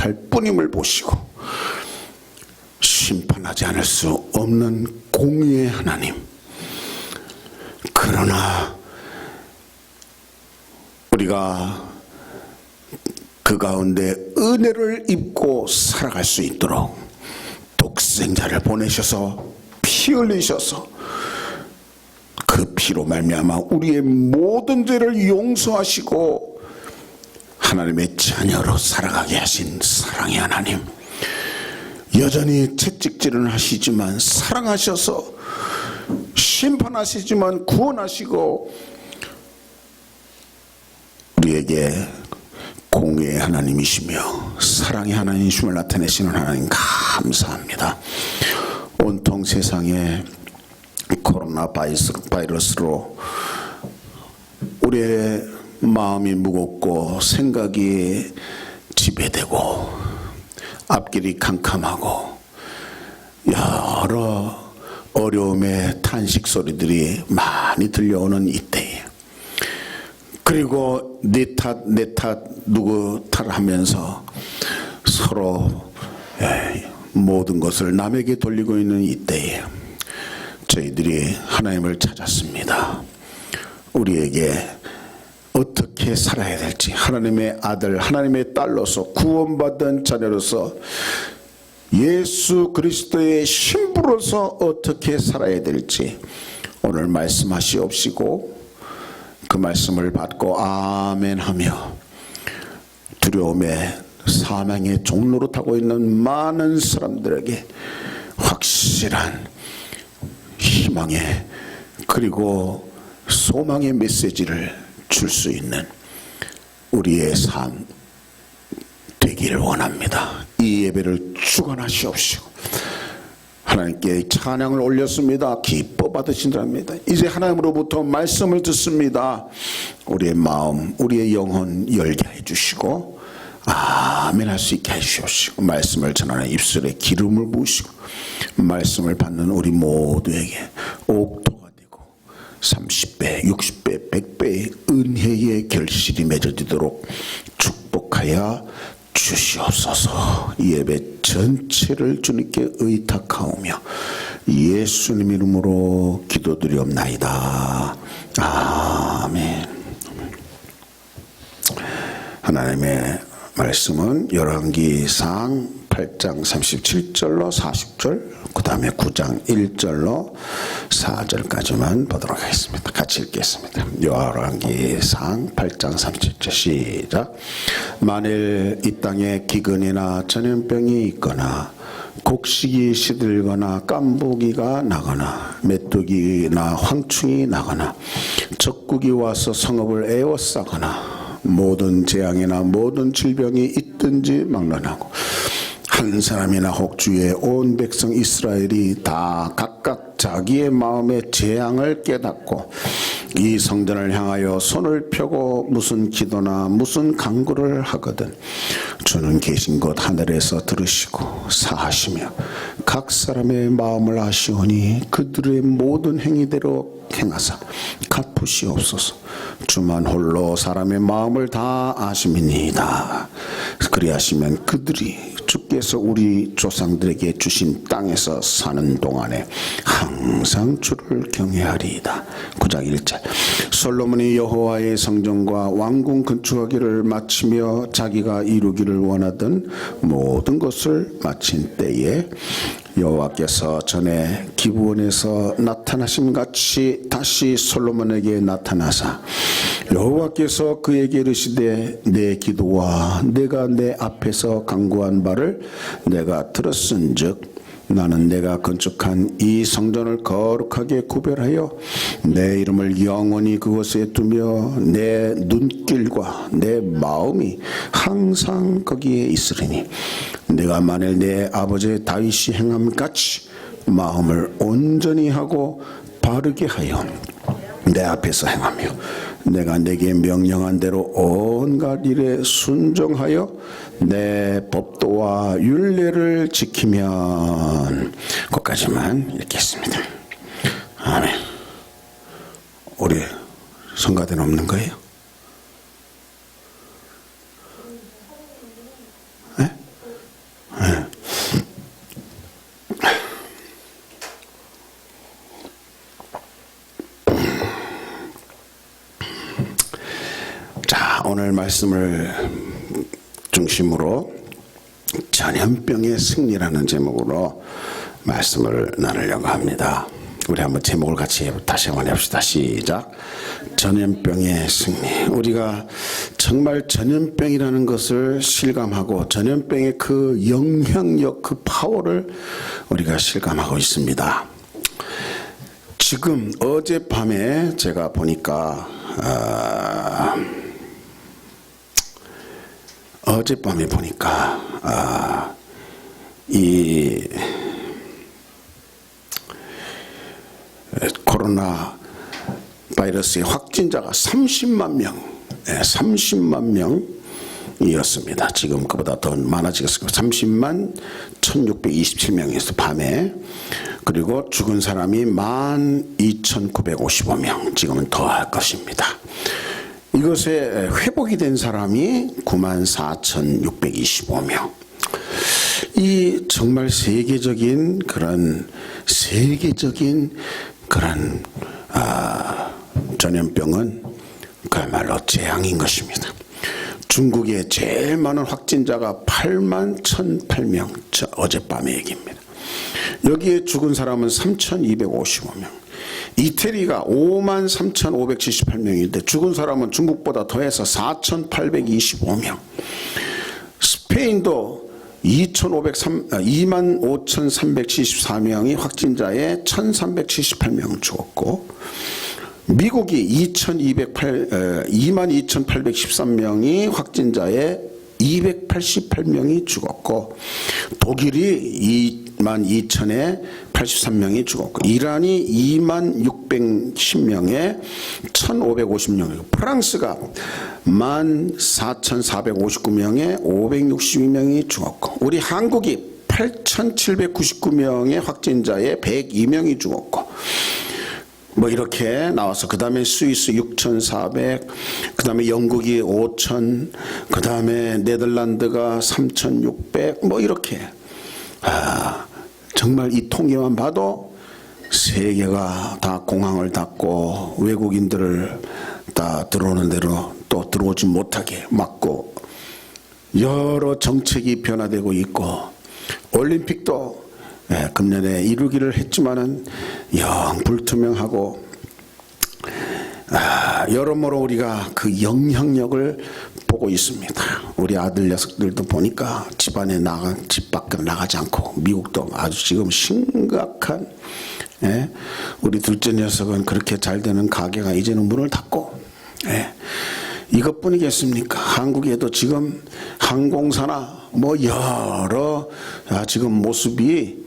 선택할 뿐임을 보시고 심판하지 않을 수 없는 공의의 하나님, 그러나 우리가 그 가운데 은혜를 입고 살아갈 수 있도록 독생자를 보내셔서 피 흘리셔서 그 피로 말미암아 우리의 모든 죄를 용서하시고 하나님의 자녀로 살아가게 하신 사랑의 하나님, 여전히 채찍질은 하시지만 사랑하셔서 심판하시지만 구원하시고 우리에게 공의의 하나님이시며 사랑의 하나님이심을 나타내시는 하나님 감사합니다. 온통 세상에 코로나 바이러스로 우리의 마음이 무겁고 생각이 지배되고 앞길이 캄캄하고 여러 어려움의 탄식 소리들이 많이 들려오는 이때에, 그리고 내 탓 누구 탓하면서 서로 모든 것을 남에게 돌리고 있는 이때에 저희들이 하나님을 찾았습니다. 우리에게 어떻게 살아야 될지, 하나님의 아들 하나님의 딸로서 구원받은 자녀로서 예수 그리스도의 신부로서 어떻게 살아야 될지 오늘 말씀하시옵시고 그 말씀을 받고 아멘 하며 두려움에 사망의 종로로 타고 있는 많은 사람들에게 확실한 희망의 그리고 소망의 메시지를 줄 수 있는 우리의 삶 되기를 원합니다. 이 예배를 주관하시옵시고 하나님께 찬양을 올렸습니다. 기뻐 받으신답니다. 이제 하나님으로부터 말씀을 듣습니다. 우리의 마음, 우리의 영혼 열게 해주시고 아멘 할 수 있게 해주시옵시고 말씀을 전하는 입술에 기름을 부으시고 말씀을 받는 우리 모두에게 옥토가 되고 30배, 60배, 100배의 은혜의 결실이 맺어지도록 축복하여 주시옵소서. 이 예배 전체를 주님께 의탁하오며 예수님 이름으로 기도드리옵나이다. 아멘. 하나님의 말씀은 열왕기상 8장 37절로 40절, 그 다음에 9장 1절로 4절까지만 보도록 하겠습니다. 같이 읽겠습니다. 열왕기상 8장 37절 시작. 만일 이 땅에 기근이나 전염병이 있거나 곡식이 시들거나 깐부기가 나거나 메뚜기나 황충이 나거나 적국이 와서 성읍을 에워싸거나 모든 재앙이나 모든 질병이 있든지 막론하고 한 사람이나 혹주의 온 백성 이스라엘이 다 각각 자기의 마음의 재앙을 깨닫고 이 성전을 향하여 손을 펴고 무슨 기도나 무슨 간구를 하거든 주는 계신 곳 하늘에서 들으시고 사하시며 각 사람의 마음을 아시오니 그들의 모든 행위대로 행하사 갚으시옵소서. 주만 홀로 사람의 마음을 다 아심이니이다. 그리하시면 그들이 주께서 우리 조상들에게 주신 땅에서 사는 동안에 항상 주를 경외하리이다. 9장 1절. 솔로몬이 여호와의 성전과 왕궁 건축하기를 마치며 자기가 이루기를 원하던 모든 것을 마친 때에 여호와께서 전에 기브온에서 나타나심 같이 다시 솔로몬에게 나타나사 여호와께서 그에게 이르시되 내 기도와 내가 내 앞에서 간구한 바를 내가 들었은즉 나는 내가 건축한 이 성전을 거룩하게 구별하여 내 이름을 영원히 그곳에 두며 내 눈길과 내 마음이 항상 거기에 있으리니 내가 만일 내 아버지 다윗이 행함같이 마음을 온전히 하고 바르게 하여 내 앞에서 행하며 내가 내게 명령한 대로 온갖 일에 순종하여 내 법도와 율례를 지키면 거기까지만 읽겠습니다. 아멘. 우리 성가대는 없는 거예요? 네? 오늘 말씀을 중심으로 전염병의 승리라는 제목으로 말씀을 나누려고 합니다. 우리 한번 제목을 같이 다시 한번 해봅시다. 시작. 전염병의 승리. 우리가 정말 전염병이라는 것을 실감하고 전염병의 그 영향력, 그 파워를 우리가 실감하고 있습니다. 지금 어젯밤에 제가 보니까 이 코로나 바이러스의 확진자가 30만 명이었습니다. 지금 그보다 더 많아지겠습니다. 30만 1627명이었어요. 밤에. 그리고 죽은 사람이 12,955명. 지금은 더 할 것입니다. 이것에 회복이 된 사람이 94,625명. 이 정말 세계적인 그런 전염병은 그야말로 재앙인 것입니다. 중국의 제일 많은 확진자가 81,008명, 어젯밤의 얘기입니다. 여기에 죽은 사람은 3,255명. 이태리가 53,578명인데 죽은 사람은 중국보다 더해서 4,825명. 스페인도 25,374명이 확진자에 1,378명 죽었고, 미국이 22,813명이 확진자에 288명이 죽었고, 독일이 22,000에 83명이 죽었고, 이란이 26,610명에 1,556명, 프랑스가 14,459명에 562명이 죽었고, 우리 한국이 8,799명의 확진자에 102명이 죽었고, 뭐 이렇게 나와서, 그 다음에 스위스 6,400, 그 다음에 영국이 5,000, 그 다음에 네덜란드가 3,600, 뭐 이렇게. 정말 이 통계만 봐도 세계가 다 공항을 닫고 외국인들을 다 들어오는 대로 또 들어오지 못하게 막고, 여러 정책이 변화되고 있고, 올림픽도 금년에 이루기를 했지만은 영 불투명하고, 여러모로 우리가 그 영향력을 보고 있습니다. 우리 아들 녀석들도 보니까 집 밖으로 나가지 않고, 미국도 아주 지금 심각한, 우리 둘째 녀석은 그렇게 잘 되는 가게가 이제는 문을 닫고, 이것뿐이겠습니까? 한국에도 지금 항공사나 뭐 여러 지금 모습이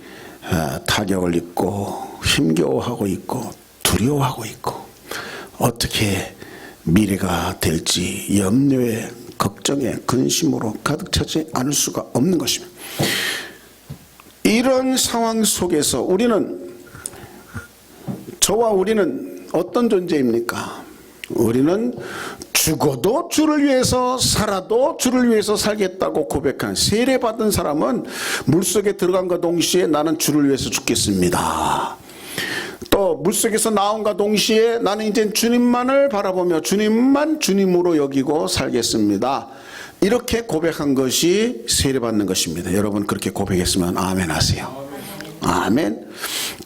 타격을 입고 힘겨워하고 있고 두려워하고 있고, 어떻게 미래가 될지 염려에, 걱정에, 근심으로 가득 차지 않을 수가 없는 것입니다. 이런 상황 속에서 우리는 어떤 존재입니까? 우리는 죽어도 주를 위해서, 살아도 주를 위해서 살겠다고 고백한, 세례받은 사람은 물속에 들어간과 동시에 나는 주를 위해서 죽겠습니다. 또 물속에서 나온과 동시에 나는 이제 주님만을 바라보며 주님만 주님으로 여기고 살겠습니다. 이렇게 고백한 것이 세례받는 것입니다. 여러분 그렇게 고백했으면 아멘 하세요. 아멘.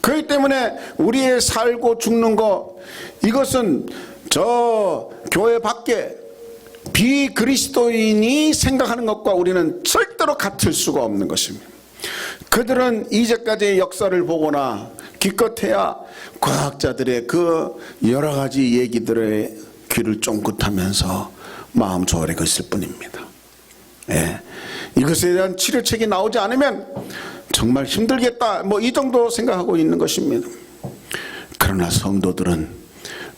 그렇기 때문에 우리의 살고 죽는 것, 이것은 저 교회 밖에 비그리스도인이 생각하는 것과 우리는 절대로 같을 수가 없는 것입니다. 그들은 이제까지의 역사를 보거나 기껏해야 과학자들의 그 여러 가지 얘기들에 귀를 쫑긋하면서 마음 조아리고 있을 뿐입니다. 이것에 대한 치료책이 나오지 않으면 정말 힘들겠다, 뭐 이 정도 생각하고 있는 것입니다. 그러나 성도들은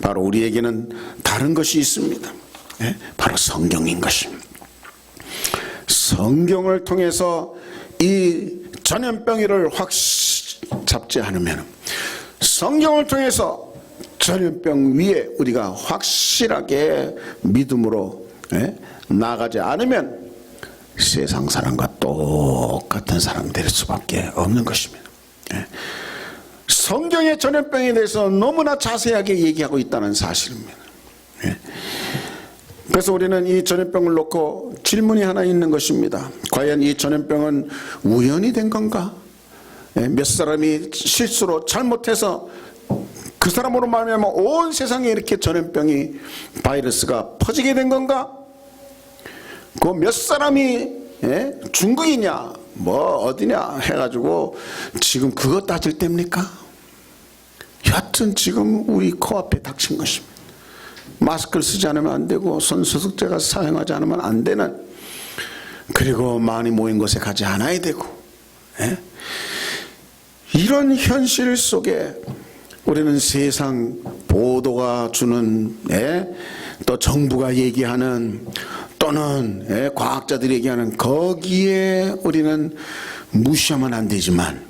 바로 우리에게는 다른 것이 있습니다. 바로 성경인 것입니다. 성경을 통해서 이 전염병을 확 잡지 않으면, 성경을 통해서 전염병 위에 우리가 확실하게 믿음으로 나아가지 않으면 세상 사람과 똑같은 사람 될 수밖에 없는 것입니다. 성경의 전염병에 대해서 너무나 자세하게 얘기하고 있다는 사실입니다. 그래서 우리는 이 전염병을 놓고 질문이 하나 있는 것입니다. 과연 이 전염병은 우연이 된 건가? 몇 사람이 실수로 잘못해서 그 사람으로 말미암아 온 세상에 이렇게 전염병이 바이러스가 퍼지게 된 건가? 그 몇 사람이 중국이냐 뭐 어디냐 해가지고 지금 그거 따질 때입니까? 여하튼 지금 우리 코앞에 닥친 것입니다. 마스크를 쓰지 않으면 안 되고 손소독제가 사용하지 않으면 안 되는, 그리고 많이 모인 곳에 가지 않아야 되고, 이런 현실 속에 우리는 세상 보도가 주는 또 정부가 얘기하는 또는 과학자들이 얘기하는 거기에 우리는 무시하면 안 되지만,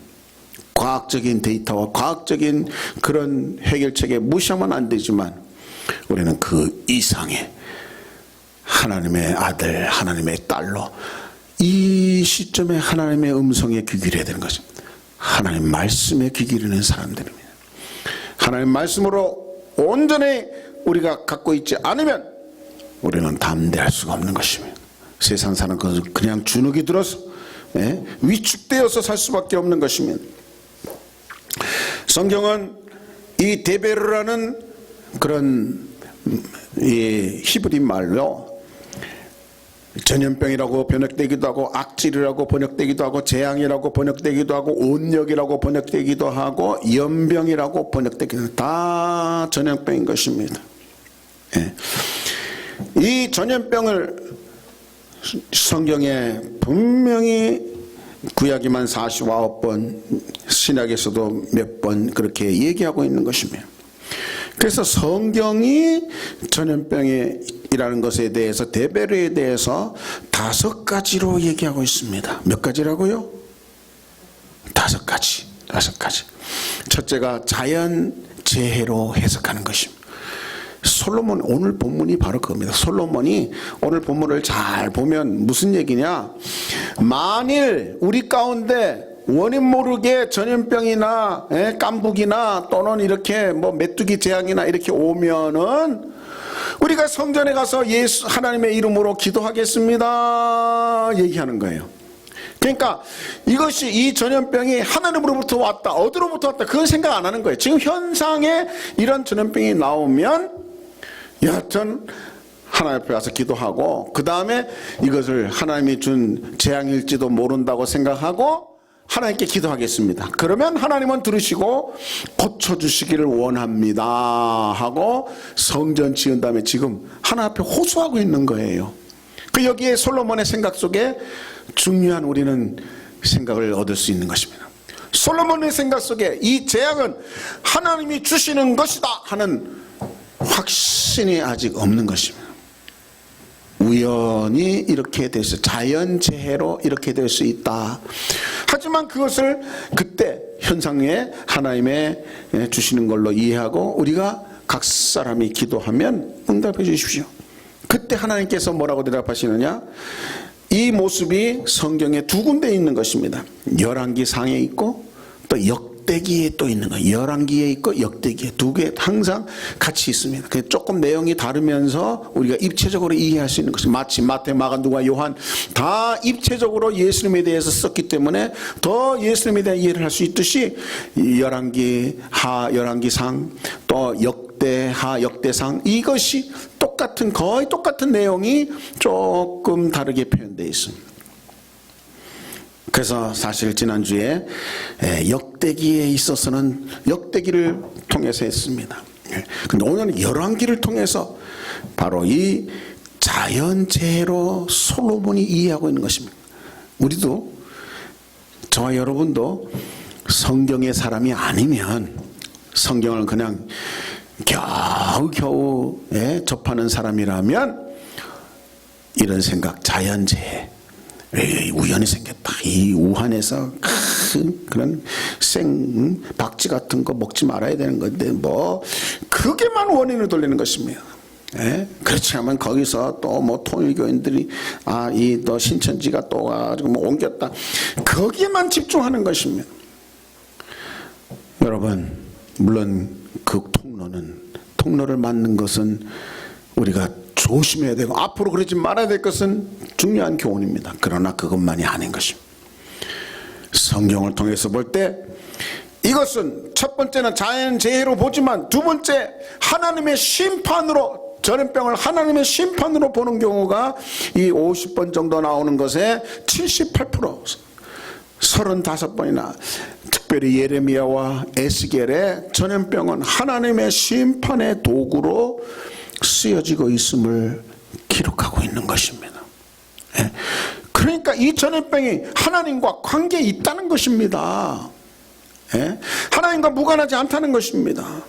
과학적인 데이터와 과학적인 그런 해결책에 무시하면 안 되지만, 우리는 그 이상의 하나님의 아들, 하나님의 딸로 이 시점에 하나님의 음성에 귀 기울여야 되는 것입니다. 하나님 말씀에 귀 기울이는 사람들입니다. 하나님 말씀으로 온전히 우리가 갖고 있지 않으면 우리는 담대할 수가 없는 것입니다. 세상 사는 것은 그냥 주눅이 들어서 위축되어서 살 수밖에 없는 것입니다. 성경은 이 데베르라는 그런 히브리 말로 전염병이라고 번역되기도 하고 악질이라고 번역되기도 하고 재앙이라고 번역되기도 하고 온역이라고 번역되기도 하고 연병이라고 번역되기도 하고 다 전염병인 것입니다. 이 전염병을 성경에 분명히 구약에만 49번, 신약에서도 몇 번 그렇게 얘기하고 있는 것입니다. 그래서 성경이 전염병이라는 것에 대해서, 데베르에 대해서 5가지로 얘기하고 있습니다. 몇 가지라고요? 5가지. 첫째가 자연재해로 해석하는 것입니다. 솔로몬, 오늘 본문이 바로 그겁니다. 솔로몬이 오늘 본문을 잘 보면 무슨 얘기냐, 만일 우리 가운데 원인 모르게 전염병이나 깜북이나 또는 이렇게 뭐 메뚜기 재앙이나 이렇게 오면은 우리가 성전에 가서 예수 하나님의 이름으로 기도하겠습니다 얘기하는 거예요. 그러니까 이것이, 이 전염병이 하나님으로부터 왔다, 어디로부터 왔다, 그건 생각 안 하는 거예요. 지금 현상에 이런 전염병이 나오면 여하튼 하나님 앞에 와서 기도하고, 그 다음에 이것을 하나님이 준 재앙일지도 모른다고 생각하고 하나님께 기도하겠습니다. 그러면 하나님은 들으시고 고쳐주시기를 원합니다 하고 성전 지은 다음에 지금 하나님 앞에 호소하고 있는 거예요. 그 여기에 솔로몬의 생각 속에 중요한 우리는 생각을 얻을 수 있는 것입니다. 솔로몬의 생각 속에 이 재앙은 하나님이 주시는 것이다 하는 확신이 아직 없는 것입니다. 우연히 이렇게 될 수, 자연재해로 이렇게 될 수 있다. 하지만 그것을 그때 현상에 하나님의 주시는 걸로 이해하고 우리가 각 사람이 기도하면 응답해 주십시오. 그때 하나님께서 뭐라고 대답하시느냐, 이 모습이 성경에 2군데 있는 것입니다. 열왕기상에 있고 또 역대기에 또 있는 거예요. 열왕기에 있고 역대기에, 2개 항상 같이 있습니다. 조금 내용이 다르면서 우리가 입체적으로 이해할 수 있는 것입니다. 마치 마태, 마가, 누가, 요한 다 입체적으로 예수님에 대해서 썼기 때문에 더 예수님에 대한 이해를 할 수 있듯이 열왕기 하, 열왕기상, 또 역대하, 역대상, 이것이 똑같은, 거의 똑같은 내용이 조금 다르게 표현되어 있습니다. 그래서 사실 지난주에 역대기에 있어서는 역대기를 통해서 했습니다. 근데 오늘은 열왕기를 통해서 바로 이 자연재해로 솔로몬이 이해하고 있는 것입니다. 우리도, 저와 여러분도 성경의 사람이 아니면, 성경을 그냥 겨우겨우 접하는 사람이라면 이런 생각, 자연재해, 우연히 생겼다, 이 우한에서 큰 그런 박쥐 같은 거 먹지 말아야 되는 건데 뭐 그게만 원인을 돌리는 것입니다. 그렇지 않으면 거기서 또 뭐 통일교인들이 이 또 신천지가 또 가지고 뭐 옮겼다, 거기에만 집중하는 것입니다. 여러분, 물론 그 통로를 만든 것은 우리가 조심해야 되고 앞으로 그러지 말아야 될 것은 중요한 교훈입니다. 그러나 그것만이 아닌 것입니다. 성경을 통해서 볼 때 이것은 첫 번째는 자연재해로 보지만 두 번째 하나님의 심판으로, 전염병을 하나님의 심판으로 보는 경우가 이 50번 정도 나오는 것에 78%, 35번이나 특별히 예레미야와 에스겔의 전염병은 하나님의 심판의 도구로 쓰여지고 있음을 기록하고 있는 것입니다. 그러니까 이 전염병이 하나님과 관계에 있다는 것입니다. 하나님과 무관하지 않다는 것입니다.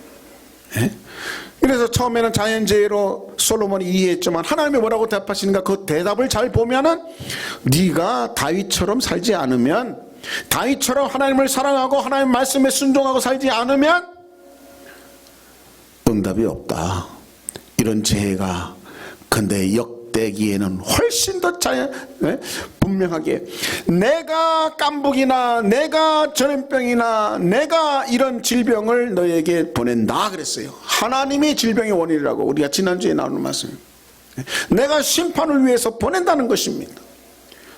그래서 처음에는 자연재해로 솔로몬이 이해했지만 하나님이 뭐라고 대답하시는가, 그 대답을 잘 보면은 네가 다윗처럼 살지 않으면, 다윗처럼 하나님을 사랑하고 하나님 말씀에 순종하고 살지 않으면 응답이 없다. 이런 재해가 근데 역대기에는 훨씬 더 분명하게 내가 깐북이나 내가 전염병이나 내가 이런 질병을 너에게 보낸다 그랬어요. 하나님이 질병의 원인이라고 우리가 지난주에 나오는 말씀입니다. 내가 심판을 위해서 보낸다는 것입니다.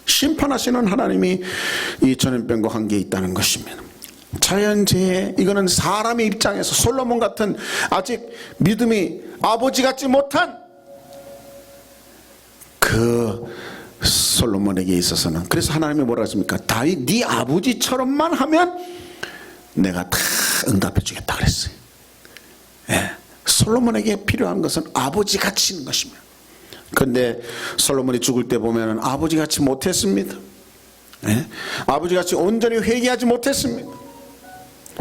심판하시는 하나님이 이 전염병과 관계에 있다는 것입니다. 자연재해, 이거는 사람의 입장에서 솔로몬 같은 아직 믿음이 아버지 같지 못한 그 솔로몬에게 있어서는, 그래서 하나님이 뭐라 하십니까? 다윗 네 아버지처럼만 하면 내가 다 응답해 주겠다 그랬어요. 솔로몬에게 필요한 것은 아버지 같이 있는 것입니다. 그런데 솔로몬이 죽을 때 보면 아버지 같이 못했습니다. 아버지 같이 온전히 회개하지 못했습니다.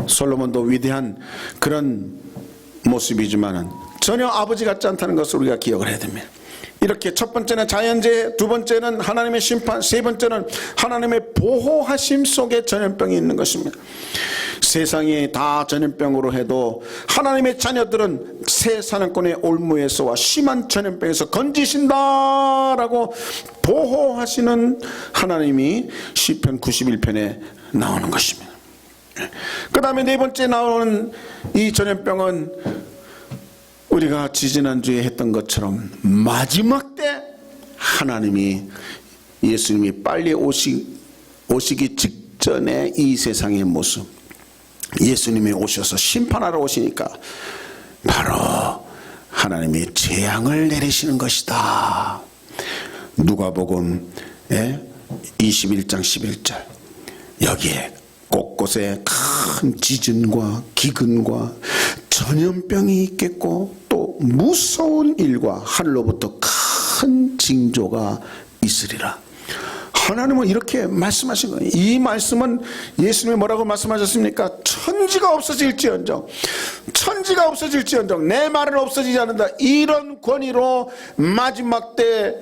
솔로몬도 위대한 그런 모습이지만 전혀 아버지 같지 않다는 것을 우리가 기억을 해야 됩니다. 이렇게 첫 번째는 자연재해, 두 번째는 하나님의 심판, 세 번째는 하나님의 보호하심 속에 전염병이 있는 것입니다. 세상이 다 전염병으로 해도 하나님의 자녀들은 새 사냥꾼의 올무에서와 심한 전염병에서 건지신다라고 보호하시는 하나님이 시편 91편에 나오는 것입니다. 그 다음에 네 번째 나오는 이 전염병은 우리가 지지난주에 했던 것처럼 마지막 때 하나님이, 예수님이 빨리 오시기 직전에 이 세상의 모습, 예수님이 오셔서 심판하러 오시니까 바로 하나님이 재앙을 내리시는 것이다. 누가복음 21장 11절, 여기에 곳곳에 큰 지진과 기근과 전염병이 있겠고 또 무서운 일과 하늘로부터 큰 징조가 있으리라. 하나님은 이렇게 말씀하신 거예요. 이 말씀은 예수님이 뭐라고 말씀하셨습니까? 천지가 없어질지언정, 천지가 없어질지언정 내 말은 없어지지 않는다. 이런 권위로 마지막 때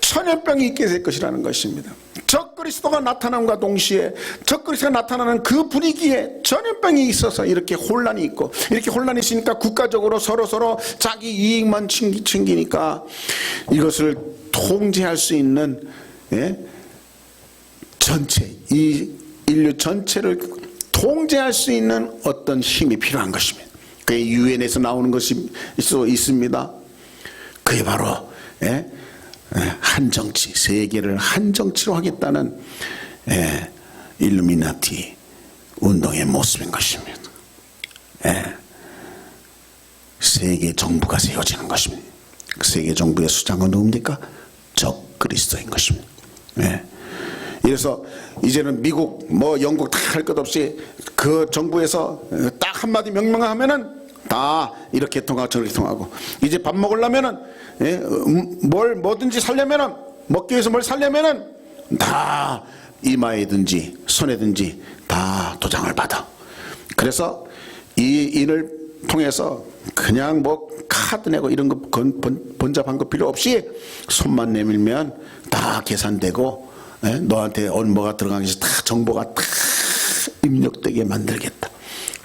전염병이 있게 될 것이라는 것입니다. 적그리스도가 나타남과 동시에 적그리스도가 나타나는 그 분위기에 전염병이 있어서 이렇게 혼란이 있고, 이렇게 혼란이 있으니까 국가적으로 서로 자기 이익만 챙기니까 이것을 통제할 수 있는 전체, 이 인류 전체를 통제할 수 있는 어떤 힘이 필요한 것입니다. 그게 유엔에서 나오는 것이 있습니다. 그게 바로 한정치, 세계를 한정치로 하겠다는 일루미나티 운동의 모습인 것입니다. 세계 정부가 세워지는 것입니다. 세계 정부의 수장은 누굽니까? 적그리스도인 것입니다. 그래서 이제는 미국 영국 다 할 것 없이 그 정부에서 딱 한마디 명령하면은 다 이렇게 통하고 저렇게 통하고, 이제 밥 먹으려면은 뭐든지 살려면은, 먹기 위해서 뭘 살려면은 다 이마에든지 손에든지 다 도장을 받아. 그래서 이 일을 통해서 그냥 카드 내고 이런 거 번잡한 거 필요 없이 손만 내밀면 다 계산되고 너한테 뭐가 들어가는지 다 정보가 다 입력되게 만들겠다.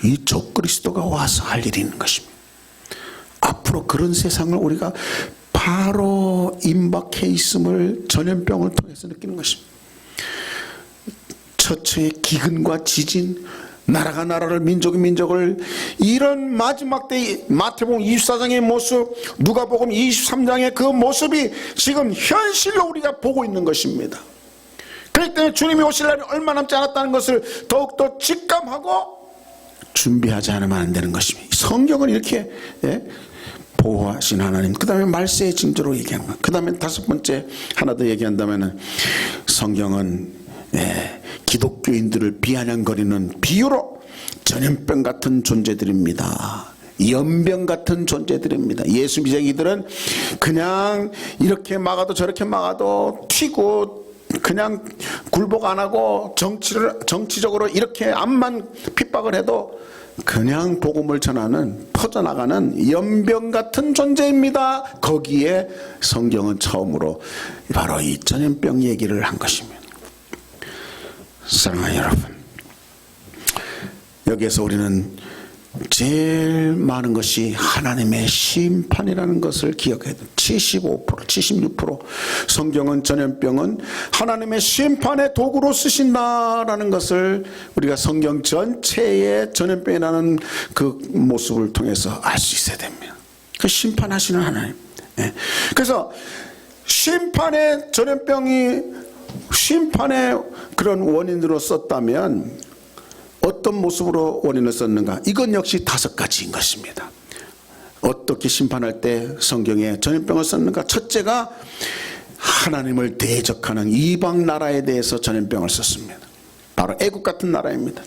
이 적그리스도가 와서 할 일이 있는 것입니다. 앞으로 그런 세상을 우리가 바로 임박해 있음을 전염병을 통해서 느끼는 것입니다. 처처의 기근과 지진, 나라가 나라를, 민족이 민족을, 이런 마지막 때 마태복음 24장의 모습, 누가복음 23장의 그 모습이 지금 현실로 우리가 보고 있는 것입니다. 그렇기 때문에 주님이 오실 날이 얼마 남지 않았다는 것을 더욱더 직감하고 준비하지 않으면 안 되는 것입니다. 성경은 이렇게 보호하신 하나님, 그 다음에 말세의 징조로 얘기하는 것, 그 다음에 다섯 번째 하나 더 얘기한다면 성경은 기독교인들을 비아냥거리는 비유로 전염병 같은 존재들입니다. 연병 같은 존재들입니다. 예수 미쟁이들은 그냥 이렇게 막아도 저렇게 막아도 튀고, 그냥 굴복 안 하고 정치적으로 이렇게 암만 핍박을 해도 그냥 복음을 전하는, 퍼져나가는 연병 같은 존재입니다. 거기에 성경은 처음으로 바로 이 전염병 얘기를 한 것입니다. 사랑하는 여러분, 여기에서 우리는 제일 많은 것이 하나님의 심판이라는 것을 기억해야 돼요. 75%, 76% 성경은 전염병은 하나님의 심판의 도구로 쓰신다라는 것을 우리가 성경 전체의 전염병이라는 그 모습을 통해서 알 수 있어야 됩니다. 그 심판하시는 하나님. 그래서 심판의 전염병이 심판의 그런 원인으로 썼다면 어떤 모습으로 원인을 썼는가? 이건 역시 다섯 가지인 것입니다. 어떻게 심판할 때 성경에 전염병을 썼는가? 첫째가 하나님을 대적하는 이방 나라에 대해서 전염병을 썼습니다. 바로 애국 같은 나라입니다.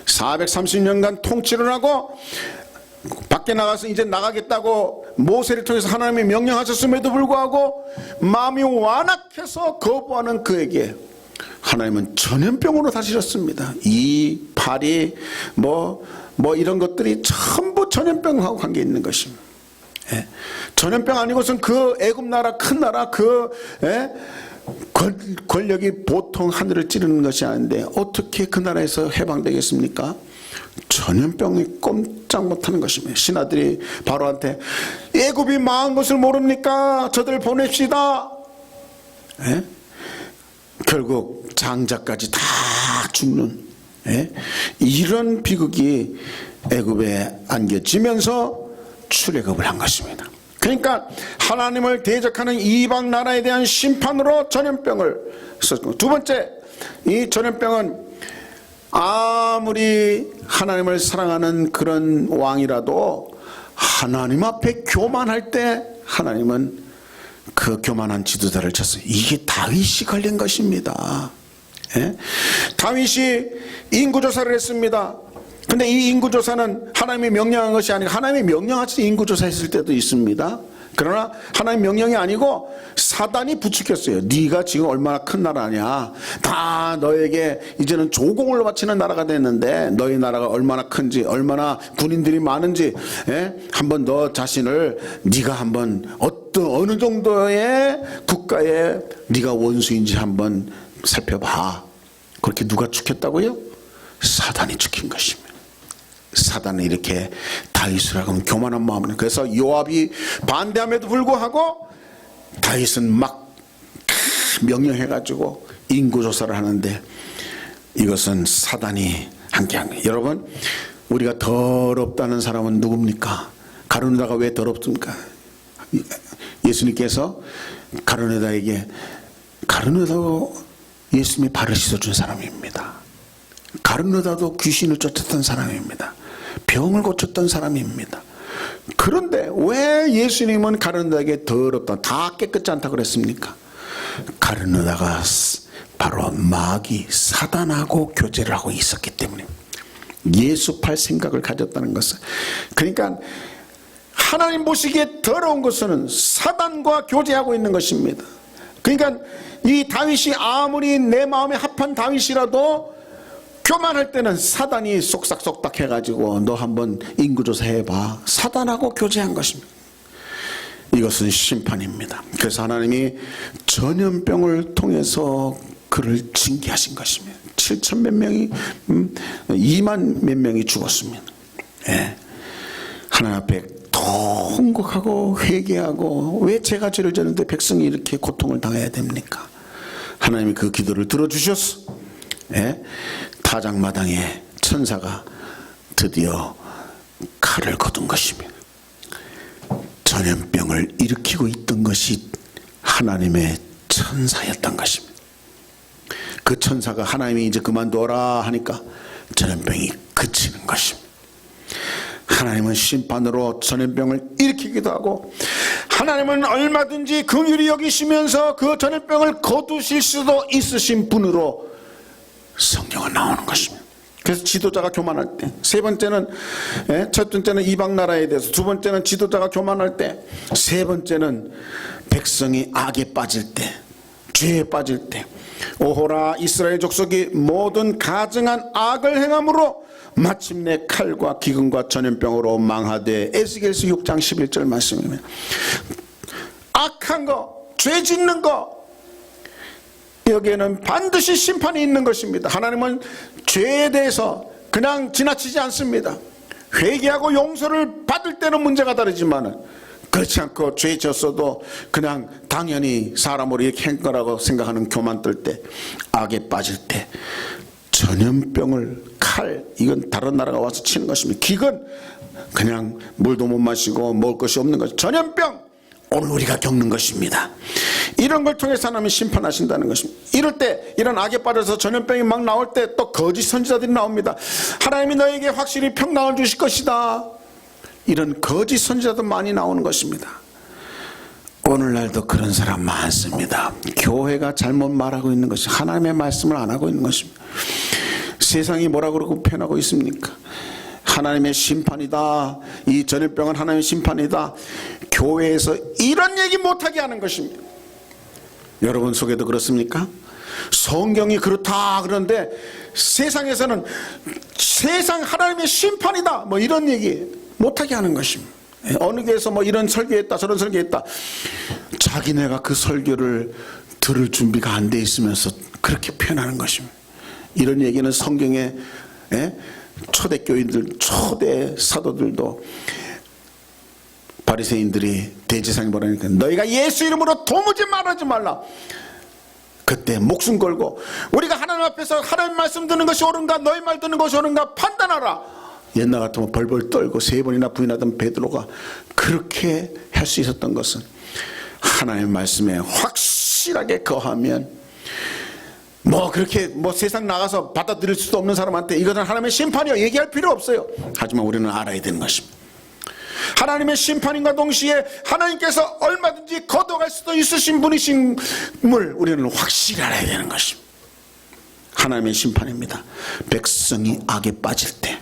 430년간 통치를 하고 밖에 나가서 이제 나가겠다고 모세를 통해서 하나님이 명령하셨음에도 불구하고 마음이 완악해서 거부하는 그에게 하나님은 전염병으로 다스렸습니다. 이 발이 뭐 이런 것들이 전부 전염병하고 관계 있는 것입니다. 전염병 아니고선 그 애굽 나라, 큰 나라, 그 권력이 보통 하늘을 찌르는 것이 아닌데 어떻게 그 나라에서 해방되겠습니까? 전염병이 꼼짝 못하는 것입니다. 신하들이 바로한테 애굽이 망한 것을 모릅니까? 저들 보냅시다. 결국 장자까지 다 죽는 이런 비극이 애굽에 안겨지면서 출애굽을 한 것입니다. 그러니까 하나님을 대적하는 이방 나라에 대한 심판으로 전염병을 썼고, 두 번째, 이 전염병은 아무리 하나님을 사랑하는 그런 왕이라도 하나님 앞에 교만할 때 하나님은 그 교만한 지도자를 쳤어요. 이게 다윗이 걸린 것입니다. 다윗이 인구조사를 했습니다. 근데 이 인구조사는 하나님이 명령한 것이 아니고 하나님이 명령하셔서 인구조사 했을 때도 있습니다. 그러나 하나님 명령이 아니고 사단이 부추겼어요. 네가 지금 얼마나 큰 나라냐, 다 너에게 이제는 조공을 바치는 나라가 됐는데 너희 나라가 얼마나 큰지, 얼마나 군인들이 많은지 한번 너 자신을 네가 한번 어느 정도의 국가에 네가 원수인지 한번 살펴봐. 그렇게 누가 죽였다고요? 사단이 죽인 것입니다. 사단은 이렇게 다윗을 하고 교만한 마음으로, 그래서 요압이 반대함에도 불구하고 다윗은 막 명령해가지고 인구조사를 하는데 이것은 사단이 함께한 거예요. 여러분, 우리가 더럽다는 사람은 누굽니까? 가룟유다가 왜 더럽습니까? 예수님께서 가룟유다에게, 가룟유다도 예수님이 발을 씻어준 사람입니다. 가룟유다도 귀신을 쫓았던 사람입니다. 병을 고쳤던 사람입니다. 그런데 왜 예수님은 가룟유다에게 더럽다, 다 깨끗지 않다 그랬습니까? 가룟유다가 바로 마귀 사단하고 교제를 하고 있었기 때문에 예수팔 생각을 가졌다는 것은, 그러니까 하나님 보시기에 더러운 것은 사단과 교제하고 있는 것입니다. 그러니까 이 다윗이 아무리 내 마음에 합한 다윗이라도 교만할 때는 사단이 쏙싹쏙딱 해가지고 너 한번 인구조사 해봐. 사단하고 교제한 것입니다. 이것은 심판입니다. 그래서 하나님이 전염병을 통해서 그를 징계하신 것입니다. 7천 몇 명이 2만 몇 명이 죽었습니다. 하나님 앞에 통곡하고 회개하고, 왜 제가 죄를 졌는데 백성이 이렇게 고통을 당해야 됩니까? 하나님이 그 기도를 들어주셨어. 타작마당에 천사가 드디어 칼을 거둔 것입니다. 전염병을 일으키고 있던 것이 하나님의 천사였던 것입니다. 그 천사가 하나님이 이제 그만둬라 하니까 전염병이 그치는 것입니다. 하나님은 심판으로 전염병을 일으키기도 하고, 하나님은 얼마든지 긍휼히 여기시면서 그 전염병을 거두실 수도 있으신 분으로 성경은 나오는 것입니다. 그래서 지도자가 교만할 때, 세 번째는, 첫 번째는 이방 나라에 대해서, 두 번째는 지도자가 교만할 때, 세 번째는 백성이 악에 빠질 때, 죄에 빠질 때, 오호라 이스라엘 족속이 모든 가증한 악을 행함으로 마침내 칼과 기근과 전염병으로 망하되, 에스겔서 6장 11절 말씀입니다. 악한 거, 죄 짓는 거, 여기에는 반드시 심판이 있는 것입니다. 하나님은 죄에 대해서 그냥 지나치지 않습니다. 회개하고 용서를 받을 때는 문제가 다르지만, 그렇지 않고 죄 졌어도 그냥 당연히 사람으로 이렇게 한 거라고 생각하는 교만 뜰 때, 악에 빠질 때, 전염병을, 칼, 이건 다른 나라가 와서 치는 것입니다. 기근, 그냥 물도 못 마시고 먹을 것이 없는 것, 전염병, 오늘 우리가 겪는 것입니다. 이런 걸 통해서 하나님이 심판하신다는 것입니다. 이럴 때, 이런 악에 빠져서 전염병이 막 나올 때 또 거짓 선지자들이 나옵니다. 하나님이 너에게 확실히 평강을 주실 것이다. 이런 거짓 선지자도 많이 나오는 것입니다. 오늘날도 그런 사람 많습니다. 교회가 잘못 말하고 있는 것이, 하나님의 말씀을 안 하고 있는 것입니다. 세상이 뭐라고 그러고 표현하고 있습니까? 하나님의 심판이다, 이 전염병은 하나님의 심판이다. 교회에서 이런 얘기 못하게 하는 것입니다. 여러분 속에도 그렇습니까? 성경이 그렇다 그런데 세상에서는 세상 하나님의 심판이다, 뭐 이런 얘기 못하게 하는 것입니다. 어느 교회에서 뭐 이런 설교했다 저런 설교했다, 자기네가 그 설교를 들을 준비가 안 돼 있으면서 그렇게 표현하는 것입니다. 이런 얘기는 성경에, 초대교인들, 초대 사도들도, 바리새인들이 대제사장이 뭐라니까, 너희가 예수 이름으로 도무지 말하지 말라. 그때 목숨 걸고 우리가 하나님 앞에서 하나님 말씀 듣는 것이 옳은가, 너희 말 듣는 것이 옳은가 판단하라. 옛날 같으면 벌벌 떨고 3번이나 부인하던 베드로가 그렇게 할 수 있었던 것은, 하나님의 말씀에 확실하게 거하면, 뭐 그렇게 뭐 세상 나가서 받아들일 수도 없는 사람한테 이것은 하나님의 심판이요 얘기할 필요 없어요. 하지만 우리는 알아야 되는 것입니다. 하나님의 심판인과 동시에 하나님께서 얼마든지 걷어갈 수도 있으신 분이심을 우리는 확실히 알아야 되는 것입니다. 하나님의 심판입니다. 백성이 악에 빠질 때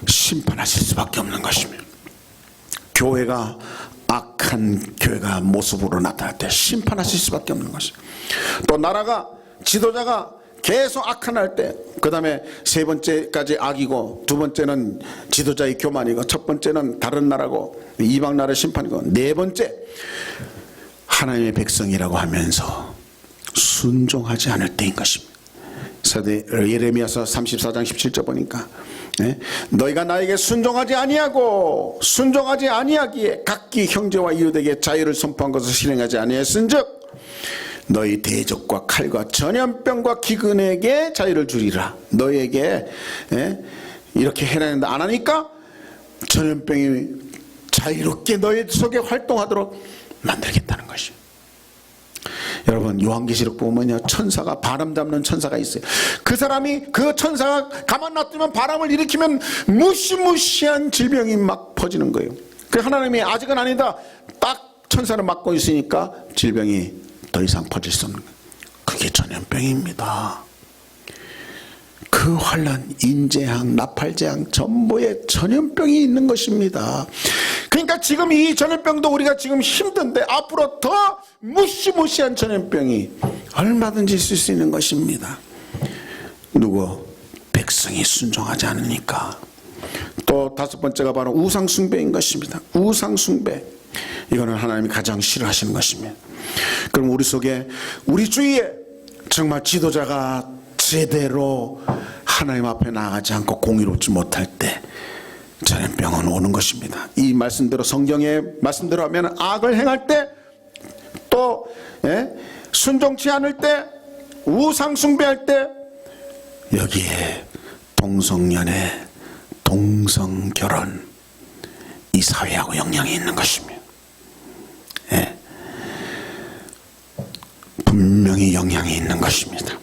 심판하실 수밖에 없는 것입니다. 교회가 악한 교회가 모습으로 나타날 때 심판하실 수밖에 없는 것입니다. 또 나라가, 지도자가 계속 악한할 때, 그 다음에 세 번째까지 악이고, 두 번째는 지도자의 교만이고, 첫 번째는 다른 나라고 이방 나라의 심판이고, 네 번째 하나님의 백성이라고 하면서 순종하지 않을 때인 것입니다. 예레미야서 34장 17절 보니까, 너희가 나에게 순종하지 아니하고 순종하지 아니하기에 각기 형제와 이웃에게 자유를 선포한 것을 실행하지 아니했은즉 너희 대적과 칼과 전염병과 기근에게 자유를 주리라. 너희에게 이렇게 해라는데 안 하니까 전염병이 자유롭게 너희 속에 활동하도록 만들겠다는 것이. 여러분 요한계시록 보면요, 천사가, 바람 잡는 천사가 있어요. 그 사람이, 그 천사가 가만 놔두면, 바람을 일으키면 무시무시한 질병이 막 퍼지는 거예요. 그 하나님이 아직은 아니다, 딱 천사를 맡고 있으니까 질병이 더 이상 퍼질 수 없는 거예요. 그게 전염병입니다. 그 환난, 인재양, 나팔재앙, 전부에 전염병이 있는 것입니다. 그러니까 지금 이 전염병도 우리가 지금 힘든데 앞으로 더 무시무시한 전염병이 얼마든지 있을 수 있는 것입니다. 누구? 백성이 순종하지 않으니까. 또 다섯 번째가 바로 우상숭배인 것입니다. 우상숭배, 이거는 하나님이 가장 싫어하시는 것입니다. 그럼 우리 속에, 우리 주위에 정말 지도자가 제대로 하나님 앞에 나가지 않고 공의롭지 못할 때 전염병은 오는 것입니다. 이 말씀대로, 성경의 말씀대로 하면 악을 행할 때, 또 순종치 않을 때, 우상 숭배할 때, 여기에 동성연애, 동성결혼, 이 사회하고 영향이 있는 것입니다. 예. 분명히 영향이 있는 것입니다.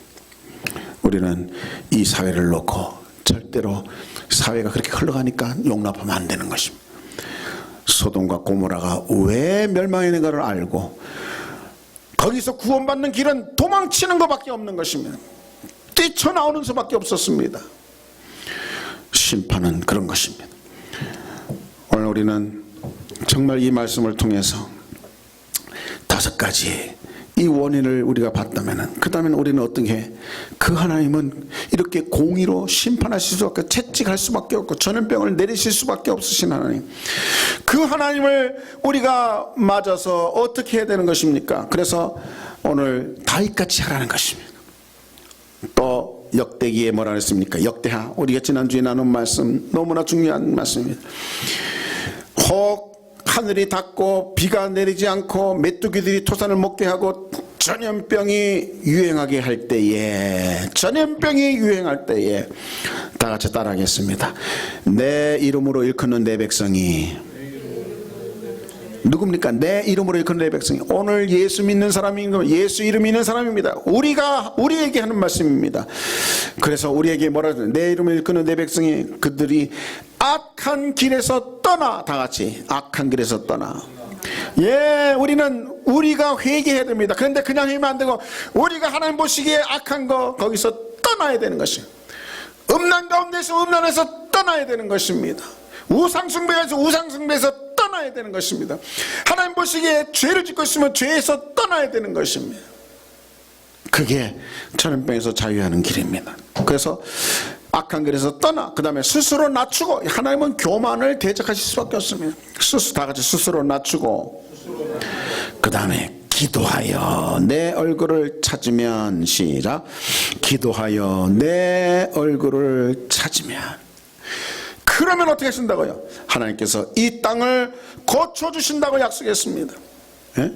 우리는 이 사회를 놓고 절대로 사회가 그렇게 흘러가니까 용납하면 안 되는 것입니다. 소돔과 고모라가 왜 멸망했는가를 알고 거기서 구원받는 길은 도망치는 것밖에 없는 것입니다. 뛰쳐나오는 수밖에 없었습니다. 심판은 그런 것입니다. 오늘 우리는 정말 이 말씀을 통해서 5가지 이 원인을 우리가 봤다면 그 다음에 우리는 어떻게 해? 그 하나님은 이렇게 공의로 심판하실 수밖에, 채찍할 수밖에 없고 전염병을 내리실 수밖에 없으신 하나님, 그 하나님을 우리가 맞아서 어떻게 해야 되는 것입니까? 그래서 오늘 다윗같이 하라는 것입니다. 또 역대기에 뭐라 그랬습니까? 역대하, 우리가 지난주에 나눈 말씀, 너무나 중요한 말씀입니다. 혹 하늘이 닫고 비가 내리지 않고 메뚜기들이 토산을 먹게 하고 전염병이 유행하게 할 때에, 전염병이 유행할 때에 다 같이 따라하겠습니다. 내 이름으로 일컫는 내 백성이, 누굽니까? 내 이름으로 일컫는 내 백성이. 오늘 예수 믿는 사람인 거, 예수 이름 있는 사람입니다. 우리에게 하는 말씀입니다. 그래서 우리에게 뭐라 그러죠? 내 이름을 일컫는 내 백성이 그들이 악한 길에서 떠나. 다 같이 악한 길에서 떠나. 예, 우리가 회개해야 됩니다. 그런데 그냥 하면 안 되고 우리가 하나님 보시기에 악한 거 거기서 떠나야 되는 것이에요. 음란 가운데서 음란에서 떠나야 되는 것입니다. 우상숭배에서 우상숭배에서 떠나야 되는 것입니다. 하나님 보시기에 죄를 짓고 있으면 죄에서 떠나야 되는 것입니다. 그게 전염병에서 자유하는 길입니다. 그래서 악한 길에서 떠나, 그 다음에 스스로 낮추고, 하나님은 교만을 대적하실 수밖에 없습니다. 다 같이 스스로 낮추고, 그 다음에 기도하여 내 얼굴을 찾으면, 시작, 기도하여 내 얼굴을 찾으면, 그러면 어떻게 하신다고요? 하나님께서 이 땅을 고쳐주신다고 약속했습니다. 예?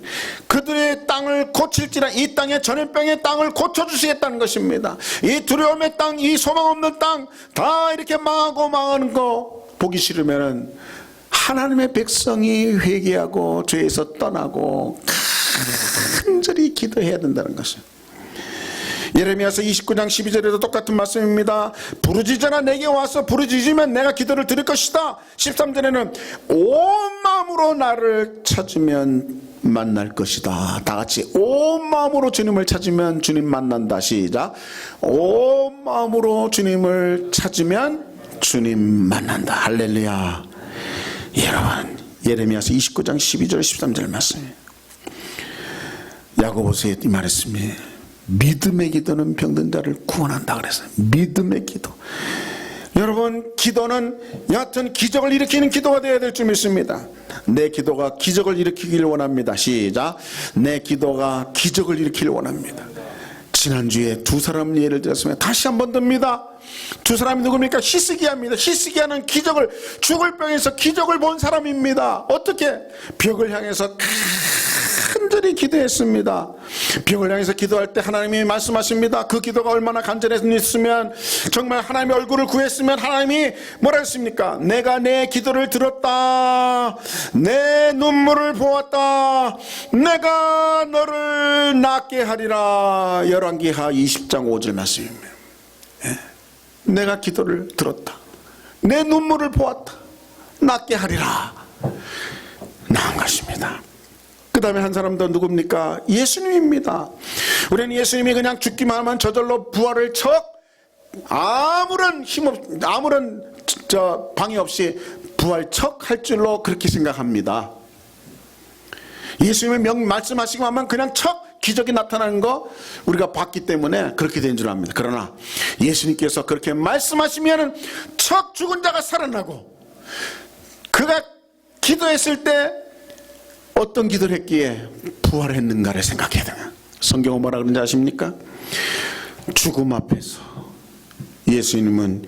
그들의 땅을 고칠지라, 이 땅의 전염병의 땅을 고쳐주시겠다는 것입니다. 이 두려움의 땅, 이 소망 없는 땅 다 이렇게 망하고 망하는 거 보기 싫으면 하나님의 백성이 회개하고 죄에서 떠나고 간절히 기도해야 된다는 것이에요. 예레미야서 29장 12절에도 똑같은 말씀입니다. 부르짖으나 내게 와서 부르짖으면 내가 기도를 들을 것이다. 13절에는 온 마음으로 나를 찾으면 만날 것이다. 다 같이 온 마음으로 주님을 찾으면 주님 만난다. 시작. 온 마음으로 주님을 찾으면 주님 만난다. 할렐루야. 여러분, 예레미야서 29장 12절 13절 말씀이에요. 야고보서에 이 말했습니다. 믿음의 기도는 병든 자를 구원한다 그랬어요. 믿음의 기도. 여러분, 기도는 여하튼 기적을 일으키는 기도가 되어야 될 줄 믿습니다. 내 기도가 기적을 일으키길 원합니다. 시작. 내 기도가 기적을 일으키길 원합니다. 지난주에 2사람 예를 들었으면 다시 한 번 듭니다. 2사람이 누굽니까? 히스기야입니다. 히스기야는 기적을, 죽을 병에서 기적을 본 사람입니다. 어떻게? 벽을 향해서 간절히 기도했습니다. 벽을 향해서 기도할 때 하나님이 말씀하십니다. 그 기도가 얼마나 간절했으면, 정말 하나님의 얼굴을 구했으면 하나님이 뭐라 했습니까? 내가 내 기도를 들었다. 내 눈물을 보았다. 내가 너를 낫게 하리라. 열왕기하 20장 5절 말씀입니다. 예. 내가 기도를 들었다. 내 눈물을 보았다. 낫게 하리라. 나은 것입니다. 그 다음에 한 사람 더 누굽니까? 예수님입니다. 우리는 예수님이 그냥 죽기만 하면 저절로 부활을 아무런 방해 없이 부활 할 줄로 그렇게 생각합니다. 예수님의 말씀하시기만 하면 그냥 기적이 나타나는 거 우리가 봤기 때문에 그렇게 된 줄 압니다. 그러나 예수님께서 그렇게 말씀하시면 죽은 자가 살아나고, 그가 기도했을 때 어떤 기도를 했기에 부활했는가를 생각해야 돼요. 성경은 뭐라 그런지 아십니까? 죽음 앞에서 예수님은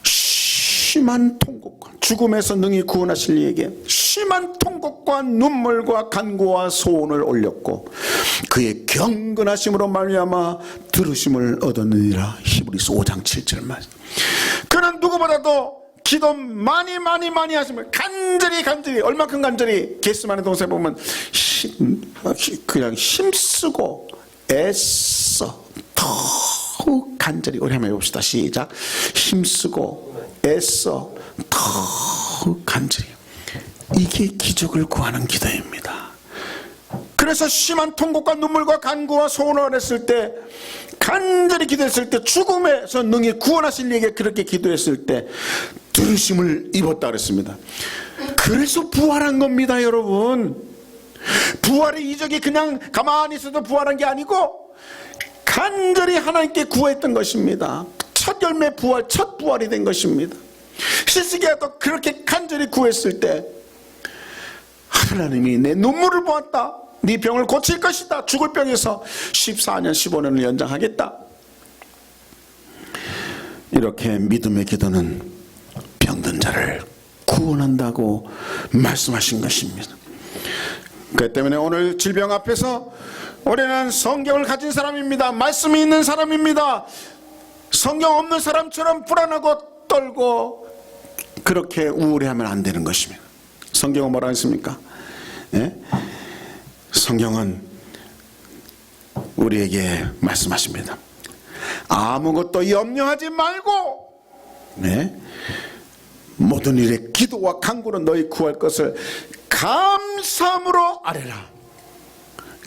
심한 통곡과, 죽음에서 능히 구원하실 이에게 심한 통곡과 눈물과 간구와 소원을 올렸고, 그의 경건하심으로 말미암아 들으심을 얻었느니라. 히브리서 5장 7절 말씀. 그는 누구보다도 기도 많이 하시면 간절히 얼마큼 간절히 게스만의 동서에 보면 그냥 힘쓰고 애써 더욱 간절히. 우리 한번 해봅시다. 시작. 힘쓰고 애써 더욱 간절히. 이게 기적을 구하는 기도입니다. 그래서 심한 통곡과 눈물과 간구와 소원을 했을 때, 간절히 기도했을 때, 죽음에서 능히 구원하실 이에게 그렇게 기도했을 때 들으심을 입었다 그랬습니다. 그래서 부활한 겁니다, 여러분. 부활의 이적이 그냥 가만히 있어도 부활한 게 아니고 간절히 하나님께 구했던 것입니다. 첫 열매 부활, 첫 부활이 된 것입니다. 히스기야도 그렇게 간절히 구했을 때 하나님이 내 눈물을 보았다. 네 병을 고칠 것이다. 죽을 병에서 14년 15년을 연장하겠다. 이렇게 믿음의 기도는 병든 자를 구원한다고 말씀하신 것입니다. 그렇기 때문에 오늘 질병 앞에서 우리는 성경을 가진 사람입니다. 말씀이 있는 사람입니다. 성경 없는 사람처럼 불안하고 떨고 그렇게 우울해하면 안 되는 것입니다. 성경은 뭐라 했습니까? 예? 성경은 우리에게 말씀하십니다. 아무것도 염려하지 말고, 네? 모든 일에 기도와 간구로 너희 구할 것을 감사함으로 아뢰라.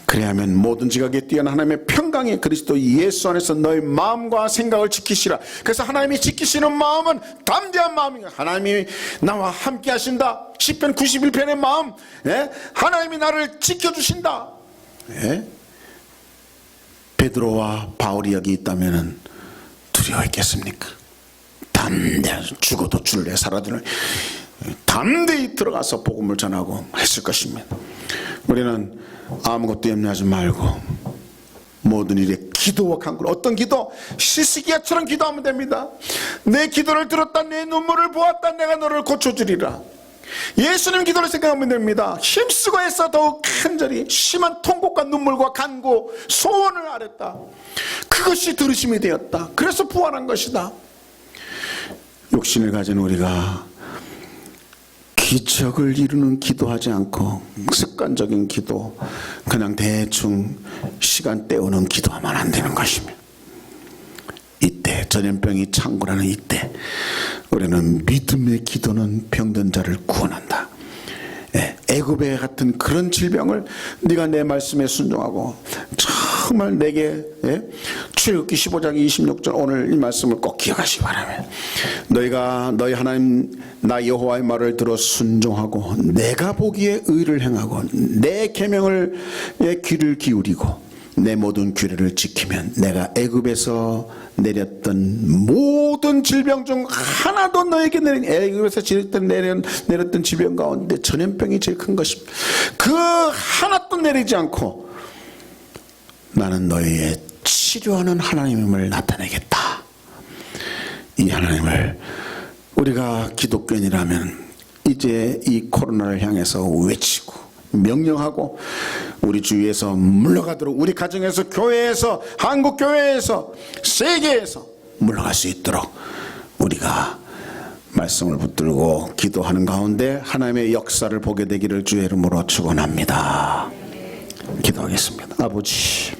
그래야면 모든 지각에 뛰어난 하나님의 평강이 그리스도 예수 안에서 너희 마음과 생각을 지키시라. 그래서 하나님이 지키시는 마음은 담대한 마음이에요. 하나님이 나와 함께 하신다. 시편 91편의 마음, 예? 하나님이 나를 지켜주신다. 예? 베드로와 바울이 여기 있다면 두려워했겠습니까? 담대한, 죽어도 주를 위해 살아주는 담대히 들어가서 복음을 전하고 했을 것입니다. 우리는 아무것도 염려하지 말고 모든 일에 기도와 간구. 어떤 기도? 히스기야처럼 기도하면 됩니다. 내 기도를 들었다. 내 눈물을 보았다. 내가 너를 고쳐주리라. 예수님 기도를 생각하면 됩니다. 힘쓰고 애써 더욱 간절히 심한 통곡과 눈물과 간구 소원을 아뢰었다. 그것이 들으심이 되었다. 그래서 부활한 것이다. 욕심을 가진 우리가 기적을 이루는 기도하지 않고 습관적인 기도, 그냥 대충 시간 때우는 기도하면 안 되는 것입니다. 이때, 전염병이 창궐하는 이때 우리는 믿음의 기도는 병든 자를 구원한다. 애굽에 같은 그런 질병을 네가 내 말씀에 순종하고 정말 내게, 출애굽기 15장 26절 오늘 이 말씀을 꼭 기억하시기 바랍니다. 너희가 너희 하나님 나 여호와의 말을 들어 순종하고 내가 보기에 의를 행하고 내 계명을 귀를 기울이고 내 모든 규례를 지키면 내가 애굽에서 내렸던 모든 질병 중 하나도 너에게 애굽에서 내렸던 질병 가운데 전염병이 제일 큰 것입니다. 그 하나도 내리지 않고 나는 너희의 치료하는 하나님임을 나타내겠다. 이 하나님을 우리가 기독교인이라면 이제 이 코로나를 향해서 외치고 명령하고 우리 주위에서 물러가도록, 우리 가정에서, 교회에서, 한국교회에서, 세계에서 물러갈 수 있도록 우리가 말씀을 붙들고 기도하는 가운데 하나님의 역사를 보게 되기를 주의 이름으로 축원합니다. 기도하겠습니다. 아버지,